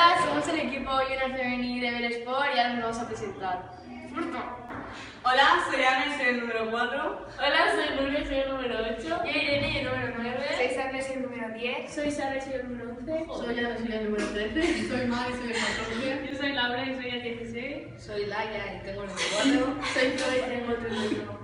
Hola, somos el equipo Junior Femení de Belesport y ahora nos vamos a presentar. Hola, soy Ana y soy el número 4. Hola, soy Nuria, soy el número 8. Yo Irene, el número 9. Soy Sandra, soy el número 10. Soy Sara, soy el número 11. Soy Ana, soy el número 13. Soy Mari, soy el 14. Yo soy Laura y soy el 16. Soy Laia y tengo el 4. Soy Chloe y tengo el 31.